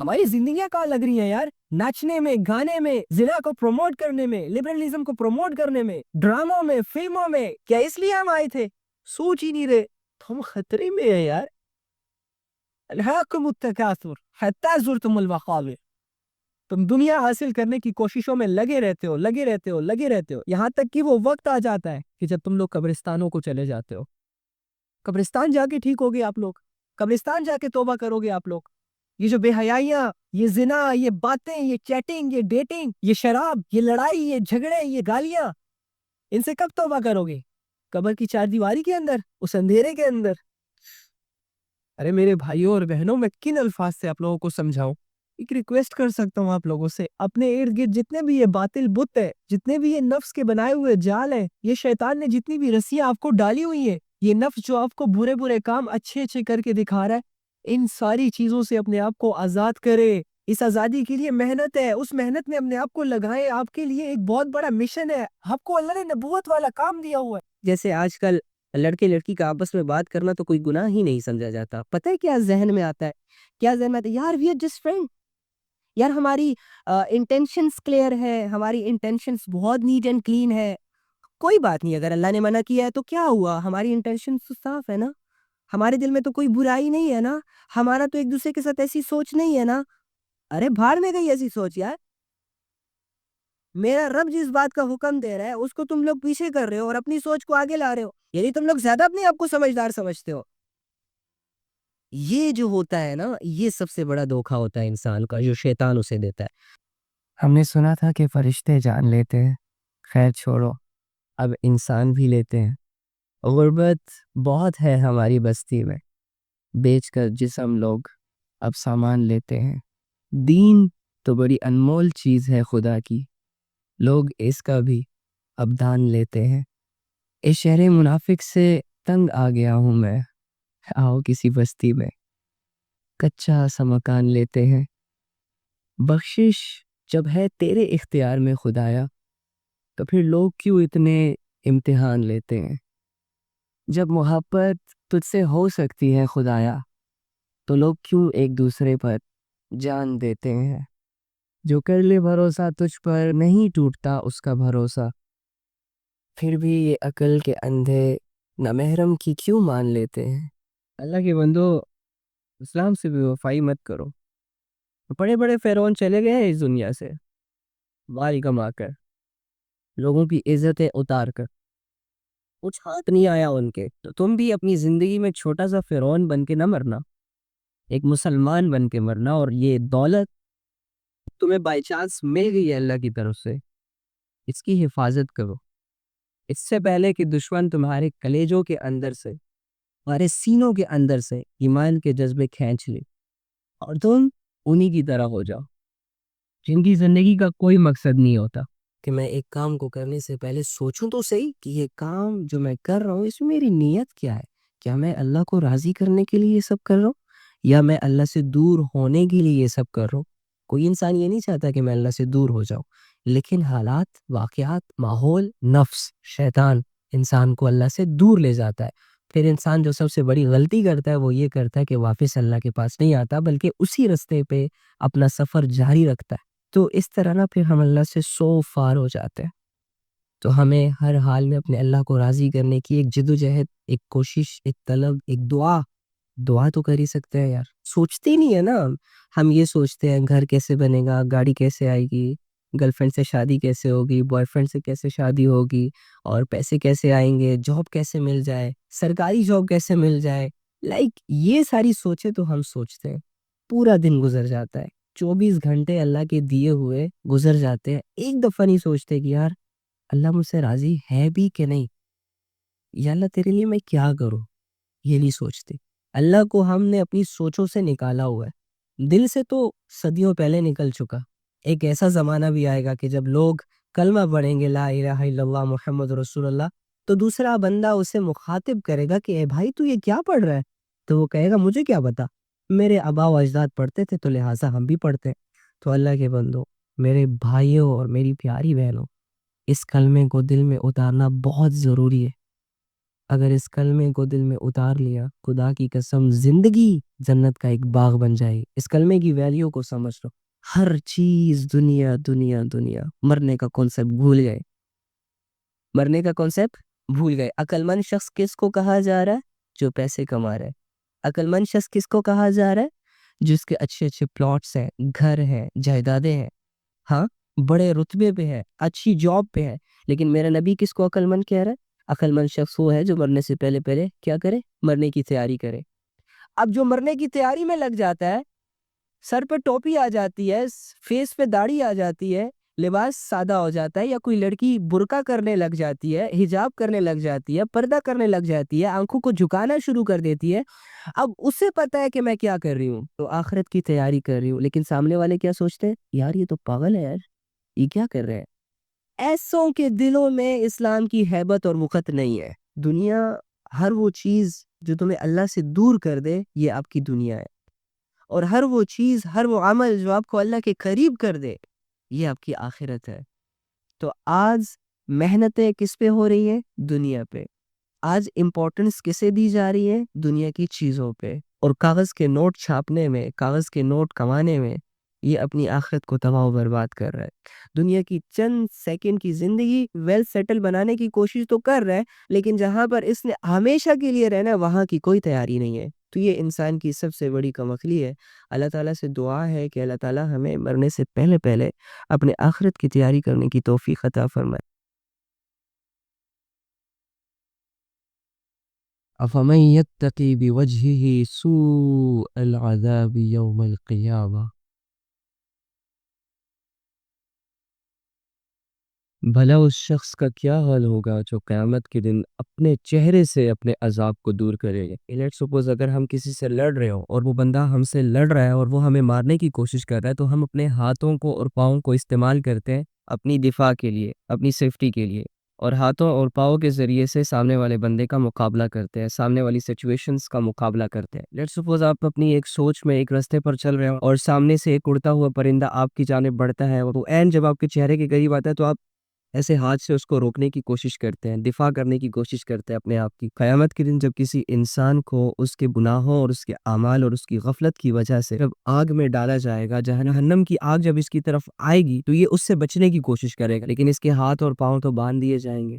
ہماری زندگیاں کہاں لگ رہی ہیں یار؟ ناچنے میں، گانے میں، زنا کو پروموٹ کرنے میں، لبرلزم کو پروموٹ کرنے میں، ڈراموں میں، فلموں میں۔ کیا اس لیے ہم آئے تھے؟ سوچ ہی نہیں رہے تو ہم خطرے میں ہیں یار۔ الہاکم التکاثر حتی زرتم المقابر۔ تم دنیا حاصل کرنے کی کوششوں میں لگے رہتے ہو، لگے رہتے ہو، لگے رہتے ہو، یہاں تک کہ وہ وقت آ جاتا ہے کہ جب تم لوگ قبرستانوں کو چلے جاتے ہو۔ قبرستان جا کے ٹھیک ہوگے آپ لوگ، قبرستان جا کے توبہ کرو گے آپ لوگ۔ یہ جو بے حیائیاں، یہ زنا، یہ باتیں، یہ چیٹنگ، یہ ڈیٹنگ، یہ شراب، یہ لڑائی، یہ جھگڑے، یہ گالیاں، ان سے کب توبہ کرو گے؟ قبر کی چار دیواری کے اندر، اس اندھیرے کے اندر؟ ارے میرے بھائیوں اور بہنوں، میں کن الفاظ سے آپ لوگوں کو سمجھاؤں؟ ایک ریکویسٹ کر سکتا ہوں آپ لوگوں سے، اپنے ارد گرد جتنے بھی یہ باطل بت ہے، جتنے بھی یہ نفس کے بنائے ہوئے جال ہیں، یہ شیطان نے جتنی بھی رسیاں آپ کو ڈالی ہوئی ہیں، یہ نفس جو آپ کو برے برے کام اچھے اچھے کر کے دکھا رہا ہے، ان ساری چیزوں سے اپنے آپ کو آزاد کرے۔ اس آزادی کے لیے محنت ہے، اس محنت میں اپنے آپ کو لگائیں۔ آپ کے لیے ایک بہت بڑا مشن ہے، آپ کو اللہ نے نبوت والا کام دیا ہوا ہے۔ جیسے آج کل لڑکے لڑکی کا آپس میں بات کرنا تو کوئی گناہ ہی نہیں سمجھا جاتا۔ پتہ ہے کیا ذہن میں آتا ہے؟ کیا ذہن میں آتا ہے؟ یار وی آر جسٹ فرینڈ، یار ہماری انٹینشنز کلیئر ہے، ہماری انٹینشنز بہت نیٹ اینڈ کلین ہے، کوئی بات نہیں۔ اگر اللہ نے منع کیا ہے تو کیا ہوا؟ ہماری انٹینشنز تو صاف ہے نا، ہمارے دل میں تو کوئی برائی نہیں ہے نا، ہمارا تو ایک دوسرے کے ساتھ ایسی سوچ نہیں ہے نا۔ ارے بھاڑ میں گئی ایسی سوچ یار، میرا رب جس بات کا حکم دے رہا ہے اس کو تم لوگ پیچھے کر رہے ہو اور اپنی سوچ کو آگے لا رہے ہو، یعنی تم لوگ زیادہ اپنے آپ کو سمجھدار سمجھتے ہو۔ یہ جو ہوتا ہے نا، یہ سب سے بڑا دھوکا ہوتا ہے انسان کا، جو شیطان اسے دیتا ہے۔ ہم نے سنا تھا کہ فرشتے جان لیتے ہیں، خیر چھوڑو، اب انسان بھی لیتے ہیں۔ غربت بہت ہے ہماری بستی میں، بیچ کر جسم لوگ اب سامان لیتے ہیں۔ دین تو بڑی انمول چیز ہے خدا کی، لوگ اس کا بھی اب دان لیتے ہیں۔ اس شہر منافق سے تنگ آ گیا ہوں میں، آؤ کسی بستی میں کچا سا مکان لیتے ہیں۔ بخشش جب ہے تیرے اختیار میں خدایا، تو پھر لوگ کیوں اتنے امتحان لیتے ہیں؟ جب محبت تجھ سے ہو سکتی ہے خدایا، تو لوگ کیوں ایک دوسرے پر جان دیتے ہیں؟ جو کر لے بھروسہ تجھ پر نہیں ٹوٹتا اس کا بھروسہ، پھر بھی یہ عقل کے اندھے نامحرم کی کیوں مان لیتے ہیں؟ اللہ کے بندو، اسلام سے بھی وفائی مت کرو۔ بڑے بڑے فرعون چلے گئے ہیں اس دنیا سے، مال کما کر، لوگوں کی عزتیں اتار کر، کچھ ہاتھ نہیں آیا ان کے۔ تو تم بھی اپنی زندگی میں چھوٹا سا فرعون بن کے نہ مرنا، ایک مسلمان بن کے مرنا، اور یہ دولت تمہیں بائی چانس مل گئی ہے اللہ کی طرف سے، اس کی حفاظت کرو، اس سے پہلے کہ دشمن تمہارے کلیجوں کے اندر سے، تمہارے سینوں کے اندر سے ایمان کے جذبے کھینچ لے اور تم انہی کی طرح ہو جاؤ جن کی زندگی کا کوئی مقصد نہیں ہوتا کہ میں ایک کام کو کرنے سے پہلے سوچوں تو صحیح کہ یہ کام جو میں کر رہا ہوں اس میں میری نیت کیا ہے؟ کیا میں اللہ کو راضی کرنے کے لیے یہ سب کر رہا ہوں، یا میں اللہ سے دور ہونے کے لیے یہ سب کر رہا ہوں؟ کوئی انسان یہ نہیں چاہتا کہ میں اللہ سے دور ہو جاؤں، لیکن حالات، واقعات، ماحول، نفس، شیطان انسان کو اللہ سے دور لے جاتا ہے۔ پھر انسان جو سب سے بڑی غلطی کرتا ہے وہ یہ کرتا ہے کہ واپس اللہ کے پاس نہیں آتا، بلکہ اسی رستے پہ اپنا سفر جاری رکھتا ہے۔ تو اس طرح نا پھر ہم اللہ سے سو فار ہو جاتے ہیں۔ تو ہمیں ہر حال میں اپنے اللہ کو راضی کرنے کی ایک جدوجہد، ایک کوشش، ایک طلب، ایک دعا تو کر ہی سکتے ہیں یار۔ سوچتے نہیں ہے نا ہم یہ سوچتے ہیں گھر کیسے بنے گا، گاڑی کیسے آئے گی، گرل فرینڈ سے شادی کیسے ہوگی، بوائے فرینڈ سے کیسے شادی ہوگی، اور پیسے کیسے آئیں گے، جاب کیسے مل جائے، سرکاری جاب کیسے مل جائے۔ یہ ساری سوچیں تو ہم سوچتے ہیں، پورا دن گزر جاتا ہے، 24 گھنٹے اللہ کے دیے ہوئے گزر جاتے ہیں، ایک دفعہ نہیں سوچتے کہ یار اللہ مجھ سے راضی ہے بھی کہ نہیں، یا اللہ تیرے لیے میں کیا کروں، یہ نہیں سوچتے۔ اللہ کو ہم نے اپنی سوچوں سے نکالا ہوا ہے، دل سے تو صدیوں پہلے نکل چکا۔ ایک ایسا زمانہ بھی آئے گا کہ جب لوگ کلمہ پڑھیں گے لا الہ الا اللہ محمد رسول اللہ، تو دوسرا بندہ اسے مخاطب کرے گا کہ اے بھائی تو یہ کیا پڑھ رہا ہے؟ تو وہ کہے گا مجھے کیا پتا، میرے آبا و اجداد پڑھتے تھے تو لہٰذا ہم بھی پڑھتے ہیں۔ تو اللہ کے بندو، میرے بھائیوں اور میری پیاری بہنوں، اس کلمے کو دل میں اتارنا بہت ضروری ہے۔ اگر اس کلمے کو دل میں اتار لیا، خدا کی قسم زندگی جنت کا ایک باغ بن جائے۔ اس کلمے کی ویلیو کو سمجھ لو۔ ہر چیز دنیا دنیا دنیا، مرنے کا کانسیپٹ بھول گئے، مرنے کا کانسیپٹ بھول گئے۔ عقل مند شخص کس کو کہا جا رہا ہے؟ جو پیسے کما رہا ہے۔ عقل مند شخص کس کو کہا جا رہا ہے؟ جس کے اچھے اچھے پلاٹس ہیں، گھر ہیں، جائیدادیں ہیں، ہاں، بڑے رتبے پہ ہے، اچھی جاب پہ ہے۔ لیکن میرا نبی کس کو عقل مند کہہ رہا ہے؟ عقل مند شخص وہ ہے جو مرنے سے پہلے پہلے کیا کرے؟ مرنے کی تیاری کرے۔ اب جو مرنے کی تیاری میں لگ جاتا ہے، سر پہ ٹوپی آ جاتی ہے، فیس پہ داڑھی آ جاتی ہے، لباس سادہ ہو جاتا ہے، یا کوئی لڑکی برقع کرنے لگ جاتی ہے، حجاب کرنے لگ جاتی ہے، پردہ کرنے لگ جاتی ہے، آنکھوں کو جھکانا شروع کر دیتی ہے، اب اسے پتا ہے کہ میں کیا کر رہی ہوں، تو آخرت کی تیاری کر رہی ہوں۔ لیکن سامنے والے کیا سوچتے ہیں؟ یار یہ تو پاگل ہے، یار یہ کیا کر رہے ہیں؟ ایسوں کے دلوں میں اسلام کی ہیبت اور وقت نہیں ہے۔ دنیا، ہر وہ چیز جو تمہیں اللہ سے دور کر دے، یہ آپ کی دنیا ہے، اور ہر وہ چیز، ہر وہ عمل جو آپ کو اللہ کے قریب کر دے، یہ آپ کی آخرت ہے۔ تو آج محنتیں کس پہ ہو رہی ہیں؟ دنیا پہ۔ آج امپورٹنس کسے دی جا رہی ہے؟ دنیا کی چیزوں پہ، اور کاغذ کے نوٹ چھاپنے میں، کاغذ کے نوٹ کمانے میں یہ اپنی آخرت کو تباہ و برباد کر رہا ہے۔ دنیا کی چند سیکنڈ کی زندگی ویل سیٹل بنانے کی کوشش تو کر رہا ہے، لیکن جہاں پر اس نے ہمیشہ کے لیے رہنا ہے وہاں کی کوئی تیاری نہیں ہے۔ تو یہ انسان کی سب سے بڑی کم عقلی ہے۔ اللہ تعالیٰ سے دعا ہے کہ اللہ تعالیٰ ہمیں مرنے سے پہلے پہلے اپنے آخرت کی تیاری کرنے کی توفیق عطا فرمائے۔ افمن یتقی بوجہہ سوء العذاب یوم القیامہ، بھلا اس شخص کا کیا حال ہوگا جو قیامت کے دن اپنے چہرے سے اپنے عذاب کو دور کرے گا۔ لیٹ سپوز اگر ہم کسی سے لڑ رہے ہوں اور وہ بندہ ہم سے لڑ رہا ہے اور وہ ہمیں مارنے کی کوشش کر رہا ہے، تو ہم اپنے ہاتھوں کو اور پاؤں کو استعمال کرتے ہیں اپنی دفاع کے لیے، اپنی سیفٹی کے لیے، اور ہاتھوں اور پاؤں کے ذریعے سے سامنے والے بندے کا مقابلہ کرتے ہیں، سامنے والی سچویشنز کا مقابلہ کرتے ہیں۔ لیٹ سپوز آپ اپنی ایک سوچ میں ایک راستے پر چل رہے ہوں اور سامنے سے ایک اڑتا ہوا پرندہ آپ کی جانب بڑھتا ہے، اور وہ عین جب آپ کے چہرے کے قریب آتا ہے تو آپ ایسے ہاتھ سے اس کو روکنے کی کوشش کرتے ہیں، دفاع کرنے کی کوشش کرتے ہیں اپنے آپ کی۔ قیامت کے دن جب کسی انسان کو اس کے گناہوں اور اس کے اعمال اور اس کی غفلت کی وجہ سے جب آگ میں ڈالا جائے گا، جہنم کی آگ جب اس کی طرف آئے گی تو یہ اس سے بچنے کی کوشش کرے گا، لیکن اس کے ہاتھ اور پاؤں تو باندھ دیے جائیں گے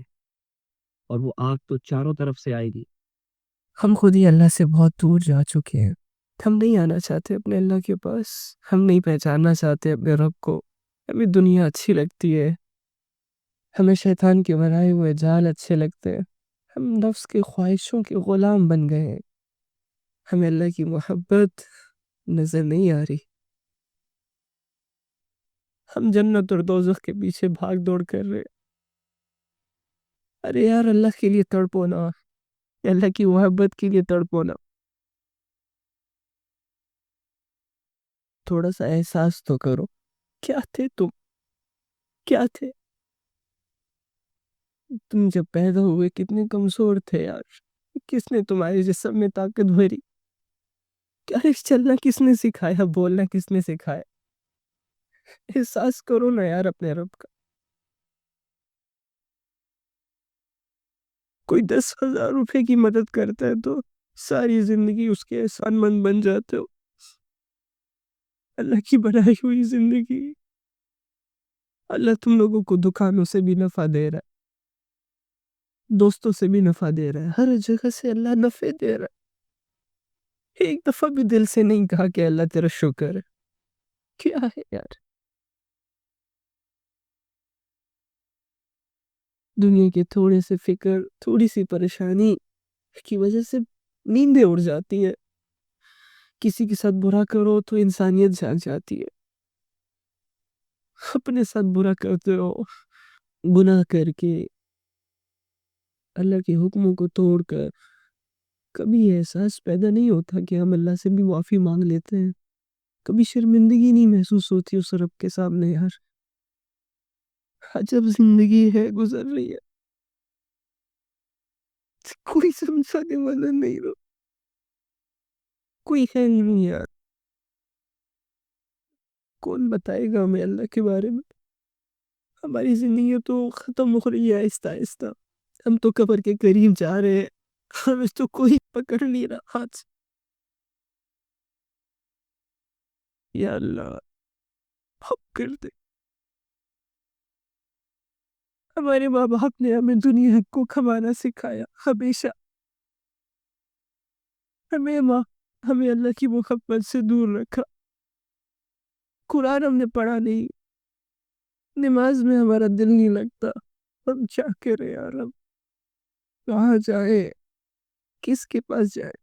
اور وہ آگ تو چاروں طرف سے آئے گی۔ ہم خود ہی اللہ سے بہت دور جا چکے ہیں۔ ہم نہیں آنا چاہتے اپنے اللہ کے پاس، ہم نہیں پہچاننا چاہتے اپنے رب کو۔ ہمیں دنیا اچھی لگتی ہے، ہمیں شیطان کے بنائے ہوئے جال اچھے لگتے ہیں، ہم نفس کے خواہشوں کے غلام بن گئے ہیں، ہمیں اللہ کی محبت نظر نہیں آ رہی۔ ہم جنت اور دوزخ کے پیچھے بھاگ دوڑ کر رہے ہیں۔ ارے یار اللہ کے لیے تڑپو نا، اللہ کی محبت کے لیے تڑپو نا۔ تھوڑا سا احساس تو کرو، کیا تھے تم؟ کیا تھے تم؟ جب پیدا ہوئے کتنے کمزور تھے یار، کس نے تمہارے جسم میں طاقت بھری؟ چلنا کس نے سکھایا؟ بولنا کس نے سکھایا؟ احساس کرو نا یار اپنے رب کا۔ کوئی 10,000 روپے کی مدد کرتا ہے تو ساری زندگی اس کے احسان مند بن جاتے ہو۔ اللہ کی بنائی ہوئی زندگی، اللہ تم لوگوں کو دکانوں سے بھی نفع دے رہا ہے، دوستوں سے بھی نفع دے رہا ہے، ہر جگہ سے اللہ نفع دے رہا ہے۔ ایک دفعہ بھی دل سے نہیں کہا کہ اللہ تیرا شکر ہے؟ کیا ہے یار؟ دنیا کے تھوڑے سے فکر، تھوڑی سی پریشانی کی وجہ سے نیندیں اڑ جاتی ہیں۔ کسی کے ساتھ برا کرو تو انسانیت جاگ جاتی ہے، اپنے ساتھ برا کرتے ہو، گناہ کر کے، اللہ کے حکموں کو توڑ کر، کبھی یہ احساس پیدا نہیں ہوتا کہ ہم اللہ سے بھی معافی مانگ لیتے ہیں؟ کبھی شرمندگی نہیں محسوس ہوتی اس رب کے سامنے؟ یار عجب زندگی ہے گزر رہی ہے، کوئی سمجھانے والا نہیں رہا، کوئی ہے ہی نہیں یار۔ کون بتائے گا ہمیں اللہ کے بارے میں؟ ہماری زندگی تو ختم ہو رہی ہے آہستہ آہستہ، ہم تو قبر کے قریب جا رہے ہیں۔ ہمیں تو کوئی پکڑ نہیں رہا ہاتھ سے۔ یا اللہ معاف کر دے۔ ہمارے ماں باپ نے ہمیں دنیا کو کھوانا سکھایا، ہمیشہ ہمیں اللہ کی محبت سے دور رکھا۔ قرآن ہم نے پڑھا نہیں، نماز میں ہمارا دل نہیں لگتا۔ ہم کیا کریں یار، ہم کہاں جائے، کس کے پاس جائے؟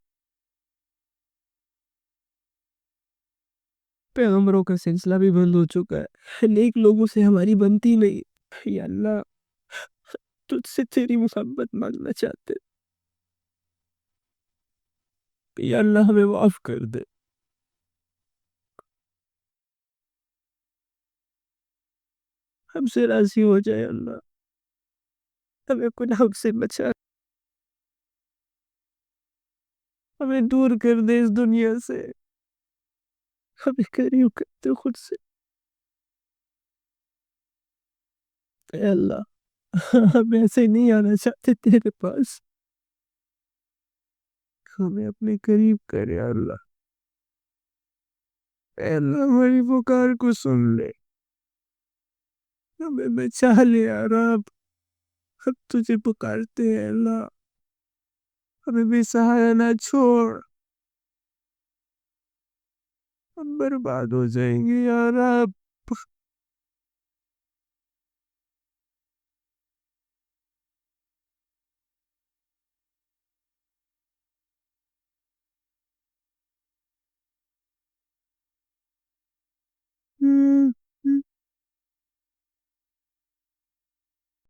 پیغمبروں کا سلسلہ بھی بند ہو چکا ہے، نیک لوگوں سے ہماری بنتی نہیں۔ یا اللہ تجھ سے تیری محبت مانگنا چاہتے، یا اللہ ہمیں معاف کر دے، ہم سے راضی ہو جائے اللہ، ہمیں گناہوں سے بچا، ہمیں دور کر دے اس دنیا سے، ہمیں قریب کر دے خود سے۔ اے اللہ ہم ایسے نہیں آنا چاہتے تیرے پاس، ہمیں اپنے قریب کر یا اللہ۔ اے اللہ ہماری پکار کو سن لے، ہمیں بچا لے یا رب، ہم تجھے پکارتے ہیں اللہ، ہمیں بے سہارا نہ چھوڑ، ہم برباد ہو جائیں گے یا رب۔